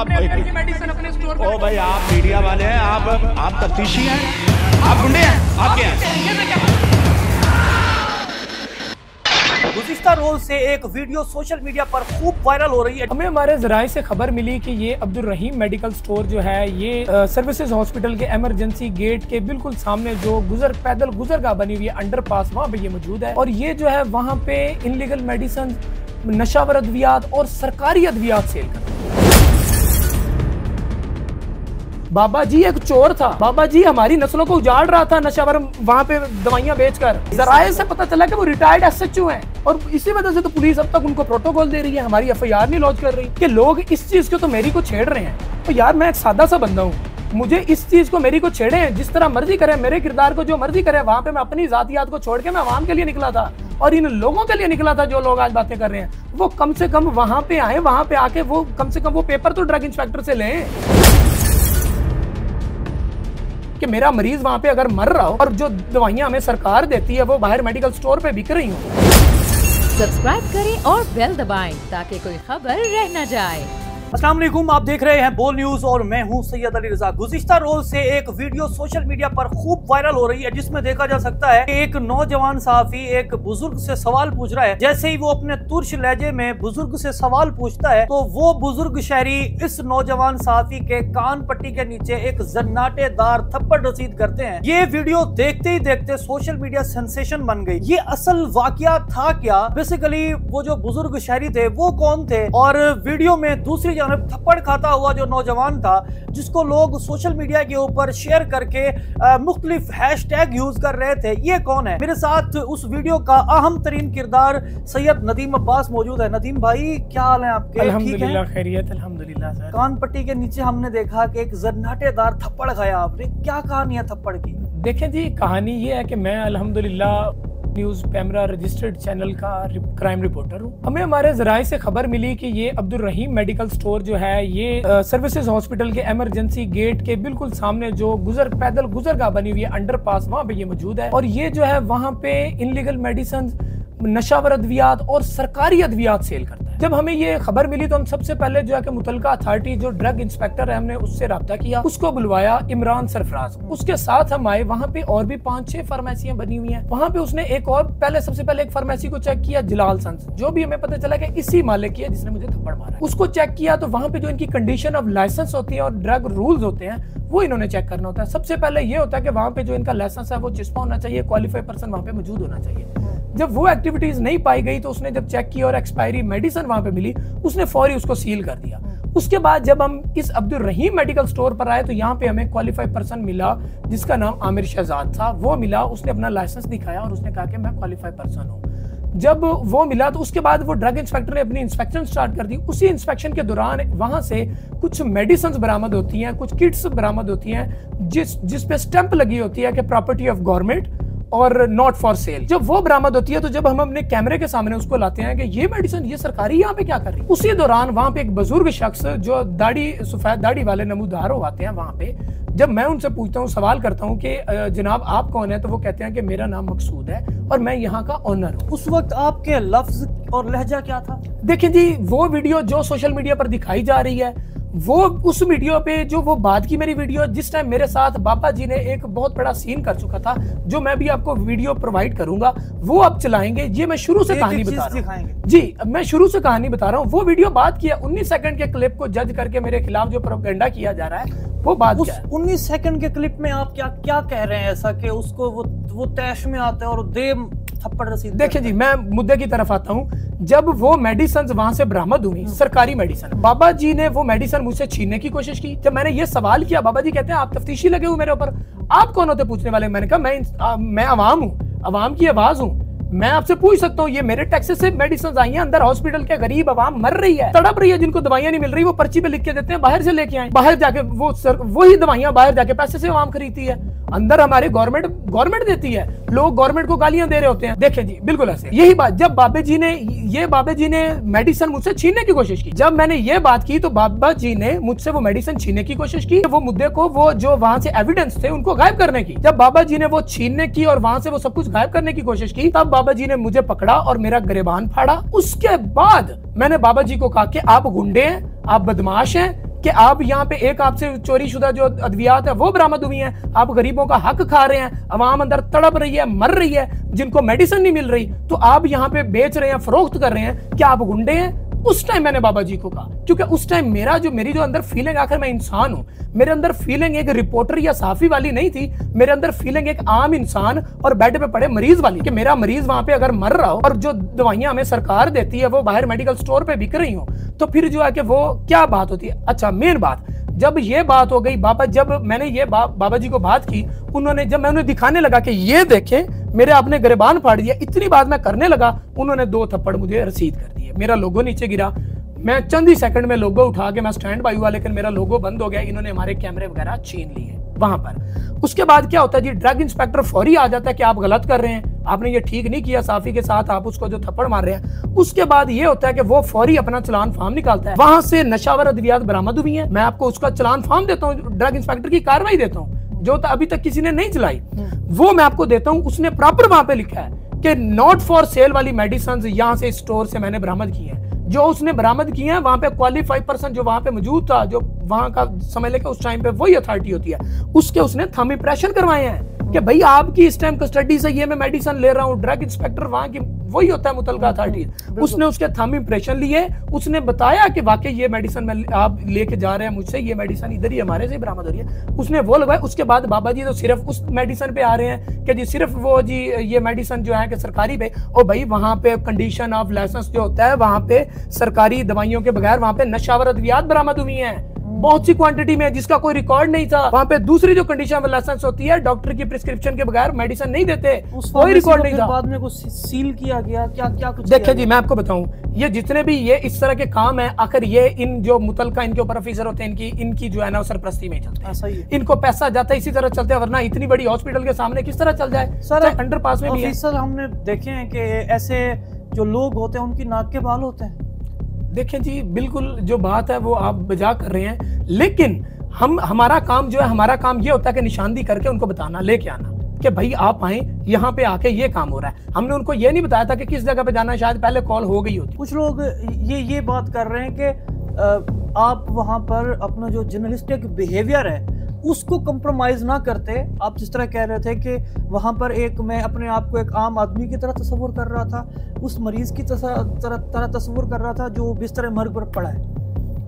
Medicine अपने store ओ भाई आप मीडिया वाले हैं, आप तफ्तीशी हैं, आप गुंडे हैं, आप क्या हैं? गुज़िश्ता रोज से एक वीडियो सोशल मीडिया पर खूब वायरल हो रही है। हमें हमारे जराये से खबर मिली कि ये अब्दुल रहीम मेडिकल स्टोर जो है ये सर्विसेज हॉस्पिटल के इमरजेंसी गेट के बिल्कुल सामने जो पैदल गुजरगाह बनी हुई है अंडरपास, वहाँ पे ये मौजूद है। और ये जो है वहाँ पे इनलीगल मेडिसिन, नशावर अद्वियात और सरकारी अद्वियात सेल करते हैं। बाबा जी एक चोर था, बाबा जी हमारी नस्लों को उजाड़ रहा था नशावर वहाँ पे दवाइयाँ बेचकर। जराये से पता चला कि वो रिटायर्ड SHO हैं और इसी वजह से तो पुलिस अब तक उनको प्रोटोकॉल दे रही है, हमारी FIR नहीं लॉन्च कर रही कि लोग इस चीज को तो मेरी को छेड़ रहे हैं। तो यार मैं एक सादा सा बंदा हूँ, मुझे इस चीज को मेरी को छेड़े हैं, जिस तरह मर्जी करे, मेरे किरदार को जो मर्जी करे। वहां पे मैं अपनी जातियात को छोड़ के मैं आवाम के लिए निकला था और इन लोगों के लिए निकला था जो लोग आज बातें कर रहे हैं। वो कम से कम वहां पे आए, वहां पे आके वो कम से कम वो पेपर तो ड्रग इंस्पेक्टर से लें कि मेरा मरीज वहां पे अगर मर रहा हो और जो दवाइयां हमें सरकार देती है वो बाहर मेडिकल स्टोर पे बिक रही हो। सब्सक्राइब करें और बेल दबाएं ताकि कोई खबर रह न जाए। अस्सलाम वालेकुम, आप देख रहे हैं बोल न्यूज और मैं हूं सैयद अली रजा। गुज़िश्ता रोज से एक वीडियो सोशल मीडिया पर खूब वायरल हो रही है जिसमें देखा जा सकता है कि एक नौजवान सहाफी एक बुजुर्ग से सवाल पूछ रहा है। जैसे ही वो अपने तुर्श लहजे में बुजुर्ग से सवाल पूछता है तो वो बुजुर्ग शहरी इस नौजवान सहाफी के कान पट्टी के नीचे एक जन्नाटेदार थप्पड़ रसीद करते हैं। ये वीडियो देखते ही देखते सोशल मीडिया सेंसेशन बन गई। ये असल वाकया था क्या? बेसिकली वो जो बुजुर्ग शहरी थे वो कौन थे? और वीडियो में दूसरी थप्पड़ खाता हुआ जो नौजवान था जिसको लोग सोशल मीडिया के ऊपर शेयर करके मुख्तलिफ हैशटैग यूज कर रहे थे, ये कौन है? मेरे साथ उस वीडियो का अहम तरीन किरदार सैयद नदीम अब्बास मौजूद है। नदीम भाई क्या हाल है आपके? अल्हम्दुलिल्लाह खैरियत, अल्हम्दुलिल्लाह सर। कान पट्टी के नीचे हमने देखा कि एक जन्नाटेदार थप्पड़ खाया आपने, क्या कहानी है थप्पड़ की? देखें जी, कहानी ये है कि मैं अल्हम्दुलिल्लाह न्यूज कैमरा रजिस्टर्ड चैनल का क्राइम रिपोर्टर हूँ। हमें हमारे जराये से खबर मिली कि ये अब्दुल रहीम मेडिकल स्टोर जो है ये सर्विसेज हॉस्पिटल के इमरजेंसी गेट के बिल्कुल सामने जो पैदल गुजरगाह बनी हुई है अंडरपास, वहाँ पे ये मौजूद है। और ये जो है वहाँ पे इनलीगल मेडिसिन, नशावर अद्वियात और सरकारी अद्वियात सेल करता है। जब हमें ये खबर मिली तो हम सबसे पहले जो है कि मुतलका अथॉरिटी जो ड्रग इंस्पेक्टर है हमने उससे राब्ता किया, उसको बुलवाया, इमरान सरफराज। उसके साथ हम आए, वहाँ पे और भी 5-6 फार्मेसियां बनी हुई हैं। वहाँ पे उसने एक और सबसे पहले एक फार्मेसी को चेक किया, जलाल सन्स, जो भी हमें पता चला कि इसी मालिक की है जिसने मुझे थप्पड़ मारा। उसको चेक किया तो वहाँ पे जो इनकी कंडीशन ऑफ लाइसेंस होती है और ड्रग रूल्स होते हैं वो इन्होंने चेक करना होता है। सबसे पहले ये होता है कि वहाँ पे जो इनका लाइसेंस है वो जिसपा होना चाहिए, क्वालिफाइड पर्सन वहाँ पे मौजूद होना चाहिए। जब वो एक्टिविटीज नहीं पाई गई तो उसने जब चेक किया और एक्सपायरी मेडिसिन वहां पे मिली, उसने फौरी उसको सील कर दिया। उसके बाद जब हम इस अब्दुल रहीम मेडिकल स्टोर पर आए तो यहाँ पे हमें क्वालिफाइड पर्सन मिला जिसका नाम आमिर शहजाद था। वो मिला, उसने अपना लाइसेंस दिखाया और उसने कहा कि मैं क्वालिफाइड पर्सन हूँ। जब वो मिला तो उसके बाद वो ड्रग इंस्पेक्टर ने अपनी इंस्पेक्शन स्टार्ट कर दी। उसी इंस्पेक्शन के दौरान वहां से कुछ मेडिसिन बरामद होती हैं, कुछ किट्स बरामद होती हैं जिस पे स्टैंप लगी होती है कि प्रॉपर्टी ऑफ गवर्नमेंट और नॉट फॉर सेल। जब वो बरामद होती है तो जब हम अपने कैमरे के सामने उसको लाते हैं कि ये मेडिसिन ये सरकारी यहाँ पे क्या कर रही है, उसी दौरान वहां पे एक बुजुर्ग शख्स जो सफेद दाढ़ी वाले नमूदार हो आते हैं वहां पे। जब मैं उनसे पूछता हूँ, सवाल करता हूँ कि जनाब आप कौन है, तो वो कहते हैं कि मेरा नाम मकसूद है और मैं यहाँ का ओनर हूँ। उस वक्त आपके लफ्ज और लहजा क्या था? देखिए जी, वो वीडियो जो सोशल मीडिया पर दिखाई जा रही है वो उस वीडियो पे जो वो बाद की मेरी वीडियो जिस टाइम मेरे साथ बाबा जी ने एक बहुत बड़ा सीन कर चुका था, जो मैं भी आपको वीडियो प्रोवाइड करूंगा वो आप चलाएंगे। ये मैं शुरू से कहानी बता रहा हूँ जी, मैं शुरू से कहानी बता रहा हूँ। वो वीडियो बात किया 19 सेकंड के क्लिप को जज करके मेरे खिलाफ जो प्रोपेगेंडा किया जा रहा है वो बात उस 19 सेकंड के क्लिप में आप क्या कह रहे हैं ऐसा कि उसको वो तैश में आता है और दे थप्पड़ रसीद? देखिए जी, मैं मुद्दे की तरफ आता हूँ। जब वो मेडिसिन वहां से बरामद हुई, सरकारी मेडिसिन, बाबा जी ने वो मेडिसिन मुझसे छीनने की कोशिश की। जब मैंने ये सवाल किया, बाबा जी कहते हैं आप तफ्तीशी लगे हुए मेरे ऊपर, आप कौन होते पूछने वाले? मैंने कहा मैं अवाम हूँ, अवाम की आवाज हूँ, मैं आपसे पूछ सकता हूँ। ये मेरे टैक्सेस से मेडिसिन आई हैं, अंदर हॉस्पिटल के गरीब आवाम मर रही है, तड़प रही है, जिनको दवाइयां नहीं मिल रही, वो पर्ची पे लिख के देते हैं, बाहर से लेके आए, बाहर जाके वही दवाइयां बाहर जाके पैसे से आवाम खरीदती है। अंदर हमारे गवर्नमेंट देती है, लोग गवर्नमेंट को गालियां दे रहे होते हैं। देखें जी, बिल्कुल ऐसे यही बात। जब बाबा जी ने मेडिसिन मुझसे छीनने की कोशिश की, जब मैंने ये बात की तो बाबा जी ने मुझसे वो मेडिसिन छीनने की कोशिश की। वो मुद्दे को, वो जो वहां से एविडेंस थे उनको गायब करने की। जब बाबा जी ने वो छीनने की और वहां से वो सब कुछ गायब करने की कोशिश की, तब बाबा जी ने मुझे पकड़ा और मेरा गिरबान फाड़ा। उसके बाद मैंने बाबा जी को कहा कि आप गुंडे हैं, आप बदमाश हैं, कि आप यहाँ पे एक आपसे चोरी शुदा जो अद्वियात है वो बरामद हुई हैं, आप गरीबों का हक खा रहे हैं, अवाम अंदर तड़प रही है, मर रही है, जिनको मेडिसिन नहीं मिल रही, तो आप यहाँ पे बेच रहे हैं, फरोख्त कर रहे हैं, क्या आप गुंडे हैं? उस टाइम मैंने बाबा जी को कहा, क्योंकि उस टाइम मेरी जो अंदर फीलिंग, आखिर मैं इंसान हूं, मेरे अंदर फीलिंग एक रिपोर्टर या साफी वाली नहीं थी, मेरे अंदर फीलिंग एक आम इंसान और बेड पे पड़े मरीज वाली, कि मेरा मरीज वहां पे अगर मर रहा हो और जो दवाइयां हमें सरकार देती है वो बाहर मेडिकल स्टोर पे बिक रही हो, तो फिर जो है कि वो क्या बात होती है। अच्छा, मेन बात, जब ये बात हो गई जब मैंने ये बाबा जी को बात की, उन्होंने जब मैं उन्हें दिखाने लगा कि ये देखें मेरे आपने गिरबान फाड़ दिया, इतनी बात मैं करने लगा, उन्होंने 2 थप्पड़ मुझे रसीद कर दिए, मेरा लोगो नीचे गिरा, मैं चंद ही सेकंड में लोगो उठा के मैं स्टैंड बाई हुआ, लेकिन मेरा लोगो बंद हो गया, इन्होंने हमारे कैमरे वगैरह छीन लिए वहां पर। उसके बाद क्या होता है जी, ड्रग इंस्पेक्टर फौरी आ जाता है कि आप गलत कर रहे हैं, आपने ये ठीक नहीं किया, साफी के साथ आप उसको जो थप्पड़ मार रहे हैं। उसके बाद ये होता है कि वो फौरी अपना चलान फार्म निकालता है, वहां से नशावर अद्वियात बरामद हुई है, मैं आपको उसका चलान फार्म देता हूँ, ड्रग इंस्पेक्टर की कार्रवाई देता हूँ जो अभी तक किसी ने नहीं चलाई, वो मैं आपको देता हूँ। उसने प्रॉपर वहां पे लिखा है कि नॉट फॉर सेल वाली मेडिसिन यहाँ से स्टोर से मैंने बरामद की है, जो उसने बरामद किए हैं वहां पे क्वालिफाइड पर्सन जो वहां पे मौजूद था, जो वहां का समझ लेके उस टाइम पे वही अथॉरिटी होती है, उसके उसने थंब इंप्रेशन करवाए हैं कि भाई आपकी इस टाइम कस्टडी से ये मैं मेडिसिन ले रहा हूँ। ड्रग इंस्पेक्टर वहां की वही होता है मुतलका अथॉरिटी, उसने उसके थंब इंप्रेशन लिए, उसने बताया कि वाकई ये मेडिसिन में आप लेके जा रहे हैं मुझसे, ये मेडिसिन इधर ही हमारे से बरामद हो रही है, उसने वो लगवाया। उसके बाद बाबा जी तो सिर्फ उस मेडिसिन पे आ रहे हैं कि जी सिर्फ वो जी ये मेडिसिन जो है कि सरकारी पे, और भाई वहां पे कंडीशन ऑफ लाइसेंस जो होता है, वहां पे सरकारी दवाइयों के बगैर वहां पे नशावर अद्वियात बरामद हुई हैं बहुत सी क्वांटिटी में, जिसका कोई रिकॉर्ड नहीं था। वहां पे दूसरी जो कंडीशन ऑफ लाइसेंस होती है, डॉक्टर की प्रिस्क्रिप्शन के बगैर मेडिसिन नहीं देते, कोई रिकॉर्ड नहीं था। बाद में कुछ सील किया गया, क्या कुछ देखिए जी, मैं आपको बताऊं, ये जितने भी ये इस तरह के काम है, आखिर ये इन जो मुतलका इनके ऊपर ऑफिसर होते हैं, इनकी जो है ना सरपरस्ती में चलते हैं, ऐसा ही है। इनको पैसा जाता है, इसी तरह चलते हैं, वरना इतनी बड़ी हॉस्पिटल के सामने किस तरह चल जाए। सर अंडर पास में भी सर हमने देखे हैं कि ऐसे जो लोग होते हैं उनकी नाक के बाल होते हैं। देखें जी, बिल्कुल जो बात है वो आप बजा कर रहे हैं, लेकिन हमारा काम जो है, हमारा काम ये होता है कि निशानदी करके उनको बताना, लेके आना कि भाई आप आए यहाँ पे आके ये काम हो रहा है। हमने उनको ये नहीं बताया था कि किस जगह पे जाना है, शायद पहले कॉल हो गई होती। कुछ लोग ये बात कर रहे हैं कि आप वहां पर अपना जो जर्नलिस्टिक बिहेवियर है उसको कंप्रोमाइज ना करते। आप जिस तरह कह रहे थे कि वहां पर मैं अपने आप को एक आम आदमी की तरह तस्वुर कर रहा था, उस मरीज की तरह तस्वुर कर रहा था जो बिस्तर मर्ग पर पड़ा है।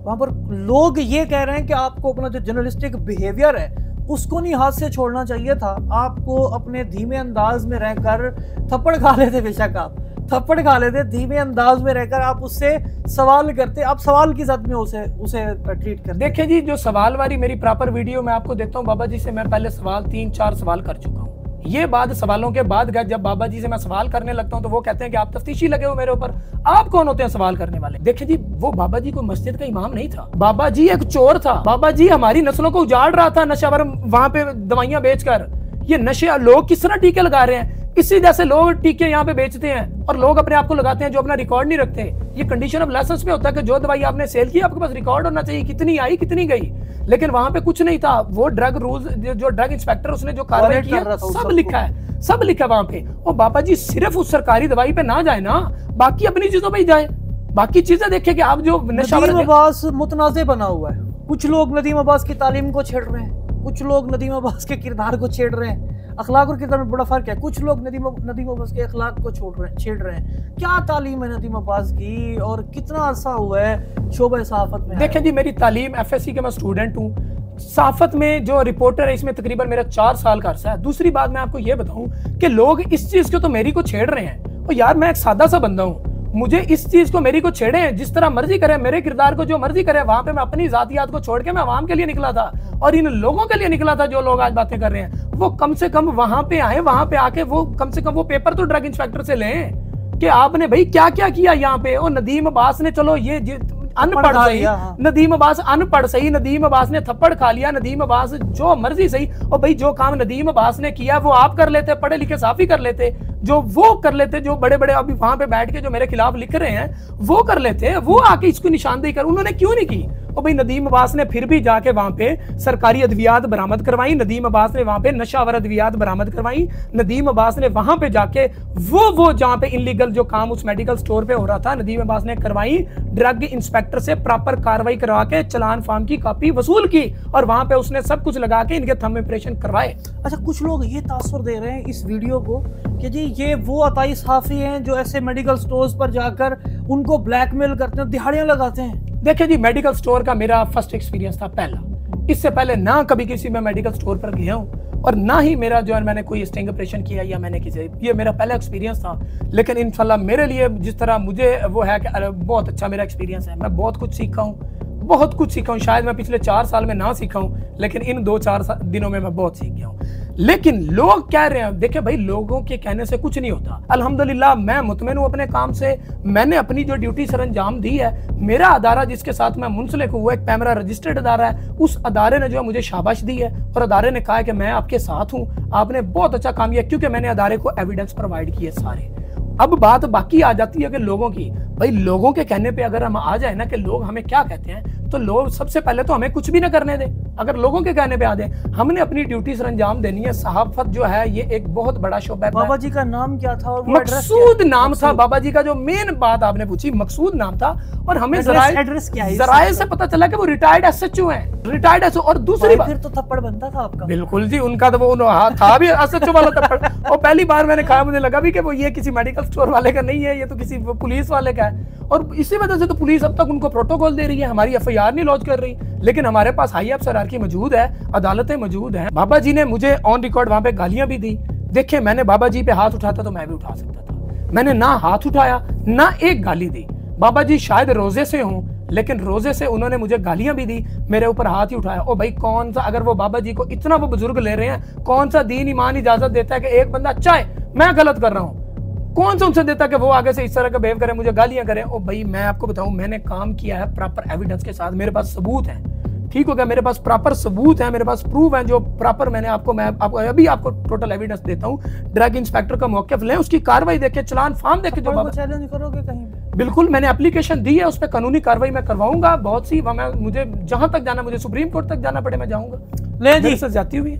वहां पर लोग ये कह रहे हैं कि आपको अपना जो जर्नलिस्टिक बिहेवियर है उसको नहीं हाथ से छोड़ना चाहिए था, आपको अपने धीमे अंदाज में रहकर थप्पड़ खा लेते, बेशक आप थप्पड़ खा लेते, धीमे अंदाज में रहकर आप उससे सवाल करते, आप सवाल की जद में उसे ट्रीट करते। देखिए जी, जो सवाल वाली मेरी प्रॉपर वीडियो मैं आपको देता हूँ, बाबा जी से मैं पहले 3-4 सवाल कर चुका हूँ। ये बाद सवालों के बाद जब बाबा जी से मैं सवाल करने लगता हूँ तो वो कहते हैं कि आप तफ्तीशी लगे हो मेरे ऊपर, आप कौन होते हैं सवाल करने वाले। देखिए जी, वो बाबा जी कोई मस्जिद का इमाम नहीं था, बाबा जी एक चोर था, बाबा जी हमारी नस्लों को उजाड़ रहा था नशावर वहां पे दवाइयां बेचकर। ये नशे लोग किस तरह टीके लगा रहे हैं, इसी जैसे लोग टीके यहाँ पे बेचते हैं और लोग अपने आप को लगाते हैं जो अपना रिकॉर्ड नहीं रखते। ये कंडीशन ऑफ लाइसेंस पे होता है कि जो दवाई आपने सेल की आपके पास रिकॉर्ड होना चाहिए, कितनी आई कितनी गई, लेकिन वहां पे कुछ नहीं था। वो ड्रग रूल्स जो ड्रग इंस्पेक्टर उसने जो कार्रवाई की है सब लिखा है, सब लिखा है वहां पे। और बाबा जी सिर्फ उस सरकारी दवाई पे ना जाए ना, बाकी अपनी चीजों पे ही जाए, बाकी चीजें देखे कि आप जो नदीम अब्बास मुतनाज़े बना हुआ है। कुछ लोग नदीम अब्बास की तालीम को छेड़ रहे हैं, कुछ लोग नदीम अब्बास के किरदार को छेड़ रहे हैं। अखलाक और किरदार में बड़ा फर्क है। कुछ लोग नदीम अब्बास के अखलाक को छेड़ रहे हैं। क्या तालीम है नदीम अब्बास की और कितना अरसा हुआ है शोबे सहाफत में? देखें जी, मेरी तालीम FSC के मैं स्टूडेंट हूँ, सहाफत में जो रिपोर्टर है इसमें तकरीबन मेरा 4 साल का अरसा है। दूसरी बात मैं आपको ये बताऊं कि लोग इस चीज को तो मेरी को छेड़ रहे हैं, और यार मैं एक सादा सा बंदा हूँ, मुझे इस चीज को मेरी को छेड़े हैं, जिस तरह मर्जी करे, मेरे किरदार को जो मर्जी करे। वहां पे मैं अपनी जातियात को छोड़ के मैं आवाम के लिए निकला था और इन लोगों के लिए निकला था जो लोग आज बातें कर रहे हैं। वो कम से कम वहां पे आए, वहां पे आके वो कम से कम वो पेपर तो ड्रग इंस्पेक्टर से लें कि आपने भाई क्या क्या किया यहाँ पे। और नदीम अब्बास ने, चलो ये अनपढ़ सही, नदीम अब्बास अनपढ़ सही, नदीम अब्बास ने थप्पड़ खा लिया, नदीम अब्बास जो मर्जी सही। और भाई जो काम नदीम अब्बास ने किया वो आप कर लेते, पढ़े लिखे साफी कर लेते, जो वो कर लेते, जो बड़े बड़े अभी वहां पे बैठ के जो मेरे खिलाफ लिख रहे हैं वो कर लेते, वो आके इसको निशानदेही कर। उन्होंने क्यों नहीं की? और भाई नदीम अब्बास ने फिर भी जाके वहां पे सरकारी अद्वियात बरामद करवाई, नदीम अब्बास ने वहां पे नशावर अद्वियात बरामद करवाई, नदीम अब्बास ने वहां पे जाके वो जहां पे इनलीगल जो काम उस मेडिकल स्टोर पे हो रहा था, नदीम अब्बास ने करवाई, ड्रग इंस्पेक्टर से प्रॉपर कार्रवाई करवा के चालान फार्म की कॉपी वसूल की और वहां पे उसने सब कुछ लगा के इनके थंब इंप्रेशन करवाए। अच्छा, कुछ लोग ये तासुर दे रहे हैं इस वीडियो को कि जी ये वो अताई सहाफी हैं जो ऐसे मेडिकल स्टोर्स पर जाकर उनको ब्लैकमेल करते हैं, दिहाड़ियां लगाते हैं। देखिए जी, मेडिकल स्टोर का मेरा फर्स्ट एक्सपीरियंस था पहला। इससे पहले ना कभी किसी में मेडिकल स्टोर पर गया हूं और ना ही मेरा जो है मैंने कोई स्टिंग ऑपरेशन किया या मैंने किसी, ये मेरा पहला एक्सपीरियंस था। लेकिन इंशाल्लाह मेरे लिए जिस तरह मुझे वो है कि बहुत अच्छा मेरा एक्सपीरियंस है, मैं बहुत कुछ सीखा हूँ, बहुत कुछ सीखा हूँ। शायद मैं पिछले 4 साल में ना सीखा हूँ, लेकिन इन 2-4 दिनों में मैं बहुत सीख गया हूँ। लेकिन लोग कह रहे हैं, देखिए भाई लोगों के कहने से कुछ नहीं होता। अल्हम्दुलिल्लाह मैं मुतमईन हूँ अपने काम से, मैंने अपनी जो ड्यूटी सर अंजाम दी है। मेरा अदारा जिसके साथ मैं मुंसलिक हूँ वो एक पैमरा रजिस्टर्ड अदारा है, उस अदारे ने जो है मुझे शाबाश दी है और अदारे ने कहा है कि मैं आपके साथ हूँ, आपने बहुत अच्छा काम किया, क्योंकि मैंने अदारे को एविडेंस प्रोवाइड किए सारे। अब बात बाकी आ जाती है कि लोगों की, भाई लोगों के कहने पे अगर हम आ जाए ना कि लोग हमें क्या कहते हैं, तो लोग सबसे पहले तो हमें कुछ भी ना करने दें। अगर लोगों के कहने पे आ जाए, हमने अपनी ड्यूटी सर अंजाम देनी है। सहाफत जो है ये एक बहुत बड़ा शोबा है। बाबा जी का नाम क्या था? मकसूद नाम था बाबा जी का। जो मेन बात आपने पूछी, मकसूद नाम था और हमें जराए से पता चला कि वो रिटायर्ड एसएचओ हैं, रिटायर्ड एसएचओ। और दूसरी बात, फिर तो थप्पड़ बनता था आपका। बिल्कुल जी, उनका तो वो था भी एसएचओ वाला थप्पड़। और पहली बार मैंने कहा, मुझे लगा भी कि वो ये किसी मेडिकल स्टोर वाले का नहीं है, ये तो किसी पुलिस वाले का है। और इसी वजह से तो पुलिस अब तक उनको प्रोटोकॉल दे रही है, हमारी एफआईआर नहीं लॉन्च कर रही। लेकिन हमारे पास हाई अफसर की मौजूद है, अदालतें मौजूद हैं। बाबा जी ने मुझे ऑन रिकॉर्ड वहां पे गालियां भी दी। देखिए मैंने बाबा जी पे हाथ उठाता तो मैं भी उठा सकता था, मैंने ना हाथ उठाया ना एक गाली दी। बाबा जी शायद रोजे से हों, लेकिन रोजे से उन्होंने मुझे गालियां भी दी, मेरे ऊपर हाथ ही उठाया। ओ भाई कौन सा, अगर वो बाबा जी को इतना वो बुजुर्ग ले रहे हैं, कौन सा दीन ईमान इजाजत देता है कि एक बंदा चाहे मैं गलत कर रहा हूं, कौन सा उनसे देता कि वो आगे से इस तरह का बिहेव करे, मुझे गालियां करे। ओ भाई मैं आपको बताऊं, मैंने काम किया है प्रॉपर एविडेंस के साथ, मेरे पास सबूत है। ठीक हो गया, मेरे पास प्रॉपर सबूत है, मेरे पास प्रूफ है जो प्रॉपर मैं आपको अभी आपको टोटल एविडेंस देता हूं। ड्रग इंस्पेक्टर का मौक़िफ़ लें, उसकी कार्रवाई देखे, चलान फार्म देखे। जो चैलेंज करोगे कहीं? बिल्कुल, मैंने एप्लीकेशन दी है, उस पर कानूनी कार्रवाई मैं करवाऊंगा। बहुत सी मुझे जहां तक जाना, मुझे सुप्रीम कोर्ट तक जाना पड़े मैं जाऊंगा। ले जी, जाती हुई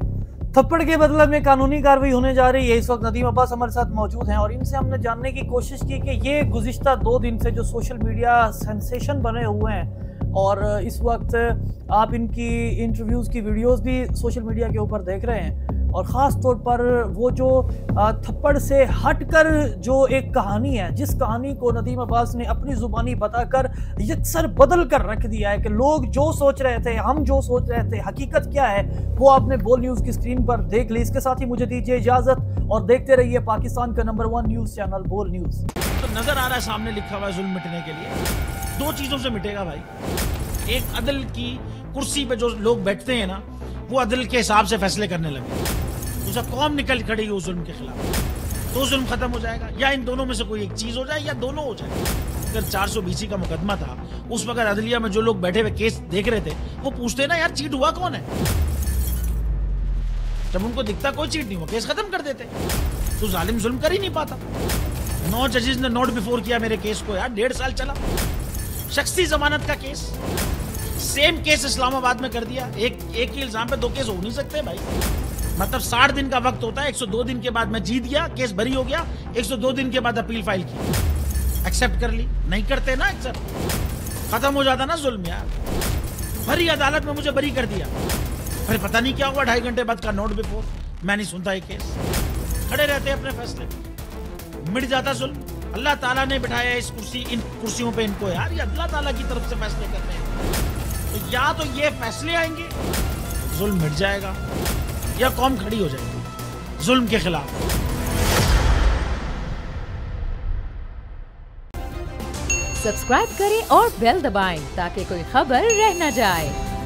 थप्पड़ के बदले में कानूनी कार्रवाई होने जा रही है। इस वक्त नदीम अब्बास हमारे साथ मौजूद हैं और इनसे हमने जानने की कोशिश की कि ये गुज़िश्ता 2 दिन से जो सोशल मीडिया सेंसेशन बने हुए हैं और इस वक्त आप इनकी इंटरव्यूज़ की वीडियोस भी सोशल मीडिया के ऊपर देख रहे हैं, और ख़ास तौर पर वो जो थप्पड़ से हटकर जो एक कहानी है, जिस कहानी को नदीम अब्बास ने अपनी ज़ुबानी बताकर यकसर बदल कर रख दिया है कि लोग जो सोच रहे थे, हम जो सोच रहे थे, हकीकत क्या है वो आपने बोल न्यूज़ की स्क्रीन पर देख ली। इसके साथ ही मुझे दीजिए इजाज़त और देखते रहिए पाकिस्तान का नंबर 1 न्यूज़ चैनल बोल न्यूज़। तो नजर आ रहा है सामने लिखा हुआ है जुल्म मिटने के लिए 2 चीजों से मिटेगा भाई। एक, अदल की कुर्सी पे जो लोग बैठते हैं ना, वो अदल के हिसाब से फैसले करने लगे, दूसरा कौम निकल खड़ी उस जुल्म के खिलाफ, तो जुल्म खत्म हो जाएगा। या इन दोनों में से कोई एक चीज हो जाए या दोनों हो जाए। अगर 420 का मुकदमा था, उस वक्त अदलिया में जो लोग बैठे हुए केस देख रहे थे वो पूछते ना यार चीट हुआ कौन है, जब उनको दिखता कोई चीट नहीं हुआ केस खत्म कर देते। तो जालिम जुल्म कर ही नहीं पाता। 9 जजेस ने नोट बिफोर किया मेरे केस को यार, 1.5 साल चला। शख्सी जमानत का केस, सेम केस इस्लामाबाद में कर दिया। एक ही इल्जाम पे 2 केस हो नहीं सकते भाई। मतलब 60 दिन का वक्त होता है, 102 दिन के बाद मैं जीत गया, केस बरी हो गया, 102 दिन के बाद अपील फाइल की, एक्सेप्ट कर ली। नहीं करते ना एक्सेप्ट, खत्म हो जाता ना जुल्म यार। भरी अदालत में मुझे बरी कर दिया, फिर पता नहीं क्या हुआ 2.5 घंटे बाद का नोट बिफोर, मैं नहीं सुनता ये केस। खड़े रहते अपने फैसले, मिट जाता जुल्म। अल्लाह ताला ने बिठाया इस इन कुर्सियों पे इनको यार, ये अल्लाह ताला की तरफ से फैसले करते हैं। तो या तो ये फैसले आएंगे, जुल्म मिट जाएगा, या कौम खड़ी हो जाएगी जुल्म के खिलाफ। सब्सक्राइब करें और बेल दबाएं ताकि कोई खबर रह न जाए।